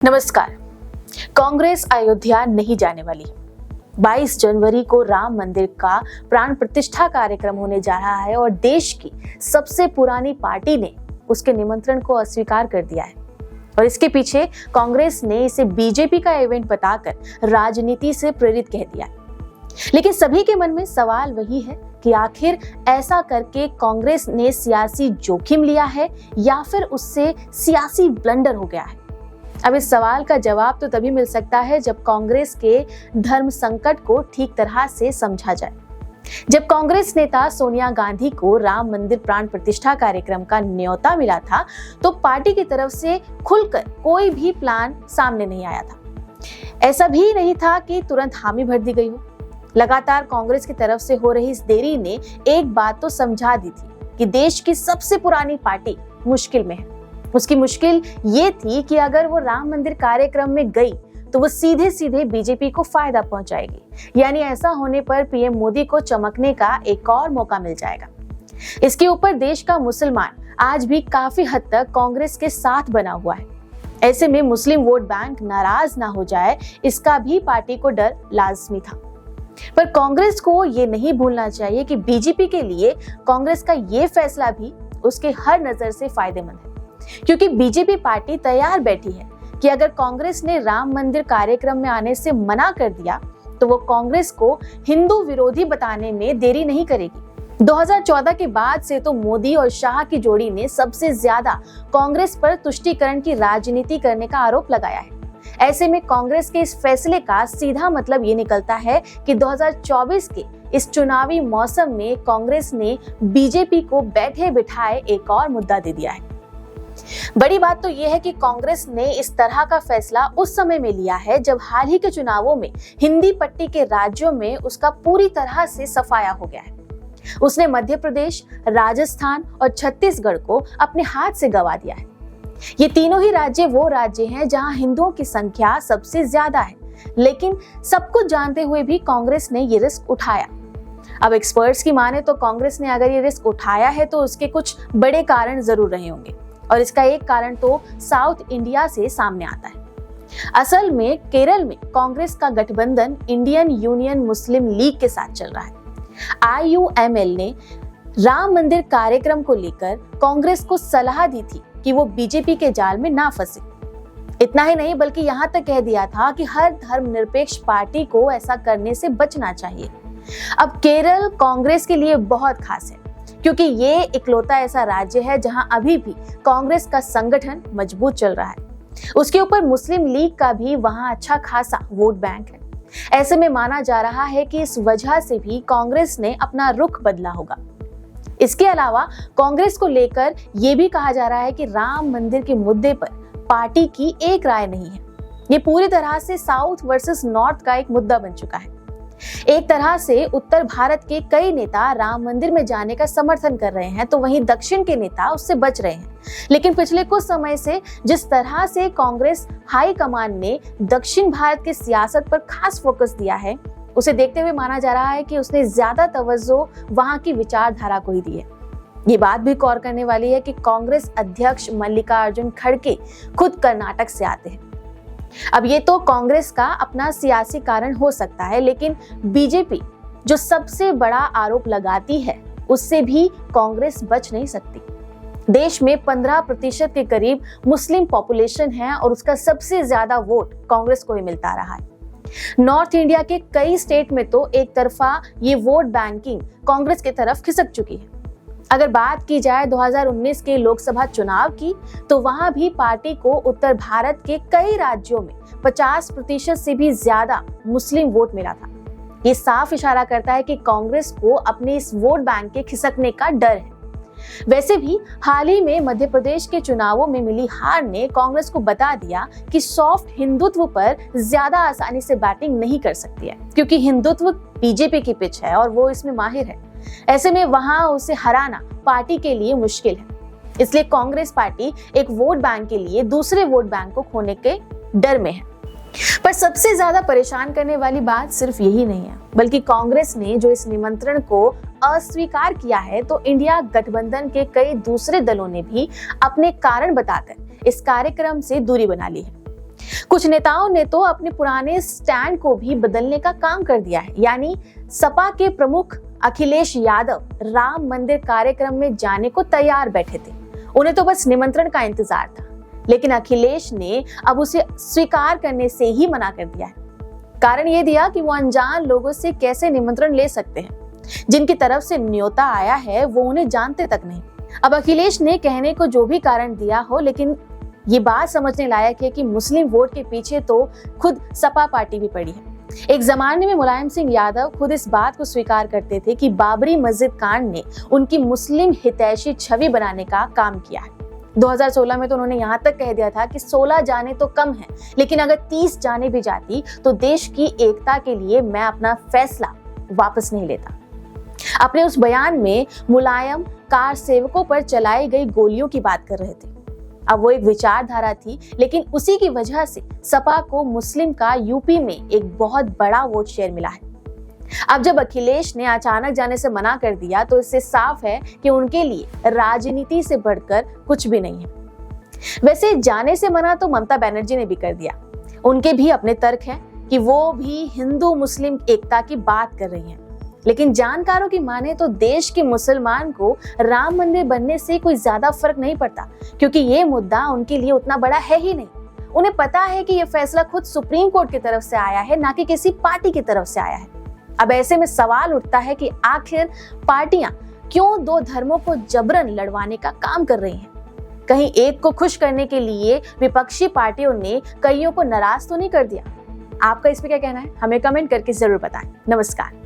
नमस्कार। कांग्रेस अयोध्या नहीं जाने वाली। 22 जनवरी को राम मंदिर का प्राण प्रतिष्ठा कार्यक्रम होने जा रहा है और देश की सबसे पुरानी पार्टी ने उसके निमंत्रण को अस्वीकार कर दिया है और इसके पीछे कांग्रेस ने इसे बीजेपी का इवेंट बताकर राजनीति से प्रेरित कह दिया है। लेकिन सभी के मन में सवाल वही है कि आखिर ऐसा करके कांग्रेस ने सियासी जोखिम लिया है या फिर उससे सियासी ब्लंडर हो गया है। अब इस सवाल का जवाब तो तभी मिल सकता है जब कांग्रेस के धर्म संकट को ठीक तरह से समझा जाए। जब कांग्रेस नेता सोनिया गांधी को राम मंदिर प्राण प्रतिष्ठा कार्यक्रम का न्योता मिला था तो पार्टी की तरफ से खुलकर कोई भी प्लान सामने नहीं आया था। ऐसा भी नहीं था कि तुरंत हामी भर दी गई हो। लगातार कांग्रेस की तरफ से हो रही इस देरी ने एक बात तो समझा दी थी कि देश की सबसे पुरानी पार्टी मुश्किल में है। उसकी मुश्किल ये थी कि अगर वो राम मंदिर कार्यक्रम में गई तो वो सीधे सीधे बीजेपी को फायदा पहुंचाएगी, यानी ऐसा होने पर पीएम मोदी को चमकने का एक और मौका मिल जाएगा। इसके ऊपर देश का मुसलमान आज भी काफी हद तक कांग्रेस के साथ बना हुआ है। ऐसे में मुस्लिम वोट बैंक नाराज ना हो जाए, इसका भी पार्टी को डर लाजमी था। पर कांग्रेस को ये नहीं भूलना चाहिए कि बीजेपी के लिए कांग्रेस का ये फैसला भी उसके हर नजर से फायदेमंद है, क्योंकि बीजेपी पार्टी तैयार बैठी है कि अगर कांग्रेस ने राम मंदिर कार्यक्रम में आने से मना कर दिया तो वो कांग्रेस को हिंदू विरोधी बताने में देरी नहीं करेगी। 2014 के बाद से तो मोदी और शाह की जोड़ी ने सबसे ज्यादा कांग्रेस पर तुष्टीकरण की राजनीति करने का आरोप लगाया है। ऐसे में कांग्रेस के इस फैसले का सीधा मतलब ये निकलता है कि 2024 के इस चुनावी मौसम में कांग्रेस ने बीजेपी को बैठे बिठाए एक और मुद्दा दे दिया है। बड़ी बात तो यह है कि कांग्रेस ने इस तरह का फैसला उस समय में लिया है जब हाल ही के चुनावों में हिंदी पट्टी के राज्यों में उसका पूरी तरह से सफाया हो गया है। उसने मध्य प्रदेश, राजस्थान और छत्तीसगढ़ को अपने हाथ से गंवा दिया है। ये तीनों ही राज्य वो राज्य हैं जहां हिंदुओं की संख्या सबसे ज्यादा है, लेकिन सब कुछ जानते हुए भी कांग्रेस ने ये रिस्क उठाया। अब एक्सपर्ट्स की माने तो कांग्रेस ने अगर ये रिस्क उठाया है तो उसके कुछ बड़े कारण जरूर रहे होंगे और इसका एक कारण तो साउथ इंडिया से सामने आता है। असल में केरल में कांग्रेस का गठबंधन इंडियन यूनियन मुस्लिम लीग के साथ चल रहा है। IUML ने राम मंदिर कार्यक्रम को लेकर कांग्रेस को सलाह दी थी कि वो बीजेपी के जाल में ना फंसे। इतना ही नहीं बल्कि यहाँ तक कह दिया था कि हर धर्मनिरपेक्ष पार्टी को ऐसा करने से बचना चाहिए। अब केरल कांग्रेस के लिए बहुत खास है क्योंकि ये इकलौता ऐसा राज्य है जहां अभी भी कांग्रेस का संगठन मजबूत चल रहा है। उसके ऊपर मुस्लिम लीग का भी वहां अच्छा खासा वोट बैंक है। ऐसे में माना जा रहा है कि इस वजह से भी कांग्रेस ने अपना रुख बदला होगा। इसके अलावा कांग्रेस को लेकर यह भी कहा जा रहा है कि राम मंदिर के मुद्दे पर पार्टी की एक राय नहीं है। ये पूरी तरह से साउथ वर्सेस नॉर्थ का एक मुद्दा बन चुका है। एक तरह से उत्तर भारत के कई नेता राम मंदिर में जाने का समर्थन कर रहे हैं तो वहीं दक्षिण के नेता उससे बच रहे हैं। लेकिन पिछले कुछ समय से जिस तरह से कांग्रेस हाई कमान ने दक्षिण भारत की सियासत पर खास फोकस दिया है, उसे देखते हुए माना जा रहा है कि उसने ज्यादा तवज्जो वहां की विचारधारा को ही दी है। ये बात भी गौर करने वाली है कि कांग्रेस अध्यक्ष मल्लिकार्जुन खड़गे खुद कर्नाटक से आते हैं। अब ये तो कांग्रेस का अपना सियासी कारण हो सकता है, लेकिन बीजेपी जो सबसे बड़ा आरोप लगाती है उससे भी कांग्रेस बच नहीं सकती। देश में 15% के करीब मुस्लिम पॉपुलेशन है और उसका सबसे ज्यादा वोट कांग्रेस को ही मिलता रहा है। नॉर्थ इंडिया के कई स्टेट में तो एक तरफा ये वोट बैंकिंग कांग्रेस की तरफ खिसक चुकी है। अगर बात की जाए 2019 के लोकसभा चुनाव की तो वहां भी पार्टी को उत्तर भारत के कई राज्यों में 50% से भी ज्यादा मुस्लिम वोट मिला था। ये साफ इशारा करता है कि कांग्रेस को अपने इस वोट बैंक के खिसकने का डर है। वैसे भी हाल ही में मध्य प्रदेश के चुनावों में मिली हार ने कांग्रेस को बता दिया कि सॉफ्ट हिंदुत्व पर ज्यादा आसानी से बैटिंग नहीं कर सकती है, क्योंकि हिंदुत्व बीजेपी की पिच है और वो इसमें माहिर है। ऐसे में वहां उसे हराना पार्टी के लिए मुश्किल है। इसलिए कांग्रेस पार्टी एक वोट बैंक के लिए दूसरे वोट बैंक को खोने के डर में है। पर सबसे ज्यादा परेशान करने वाली बात सिर्फ यही नहीं है, बल्कि कांग्रेस ने जो इस निमंत्रण को अस्वीकार किया है तो इंडिया गठबंधन के कई दूसरे दलों ने भी अपने कारण बताकर इस कार्यक्रम से दूरी बना ली है। कुछ नेताओं ने तो अपने पुराने स्टैंड को भी बदलने का काम कर दिया है। यानी सपा के प्रमुख अखिलेश यादव राम मंदिर कार्यक्रम में जाने को तैयार बैठे थे। उन्हें तो बस निमंत्रण का इंतजार था, लेकिन अखिलेश ने अब उसे स्वीकार करने से ही मना कर दिया है। कारण ये दिया कि वो अनजान लोगों से कैसे निमंत्रण ले सकते हैं, जिनकी तरफ से न्योता आया है वो उन्हें जानते तक नहीं। अब अखिलेश ने कहने को जो भी कारण दिया हो, लेकिन ये बात समझने लायक है कि मुस्लिम वोट के पीछे तो खुद सपा पार्टी भी पड़ी है। एक जमाने में मुलायम सिंह यादव खुद इस बात को स्वीकार करते थे कि बाबरी मस्जिद कांड ने उनकी मुस्लिम हितैषी छवि बनाने का काम किया है। 2016 में तो उन्होंने यहाँ तक कह दिया था कि 16 जाने तो कम है, लेकिन अगर 30 जाने भी जाती तो देश की एकता के लिए मैं अपना फैसला वापस नहीं लेता। अपने उस बयान में मुलायम कार सेवकों पर चलाई गई गोलियों की बात कर रहे थे। अब वो एक विचारधारा थी, लेकिन उसी की वजह से सपा को मुस्लिम का यूपी में एक बहुत बड़ा वोट शेयर मिला है। अब जब अखिलेश ने अचानक जाने से मना कर दिया तो इससे साफ है कि उनके लिए राजनीति से बढ़कर कुछ भी नहीं है। वैसे जाने से मना तो ममता बनर्जी ने भी कर दिया। उनके भी अपने तर्क हैं कि वो भी हिंदू मुस्लिम एकता की बात कर रही हैं। लेकिन जानकारों की माने तो देश के मुसलमान को राम मंदिर बनने से कोई ज्यादा फर्क नहीं पड़ता, क्योंकि ये मुद्दा उनके लिए उतना बड़ा है ही नहीं। उन्हें पता है कि ये फैसला खुद सुप्रीम कोर्ट की तरफ से आया है, ना कि किसी पार्टी की तरफ से आया है। अब ऐसे में सवाल उठता है कि आखिर पार्टियां क्यों दो धर्मों को जबरन लड़वाने का काम कर रही हैं? कहीं एक को खुश करने के लिए विपक्षी पार्टियों ने कईयों को नाराज तो नहीं कर दिया? आपका इस पे क्या कहना है? हमें कमेंट करके जरूर बताएं। नमस्कार।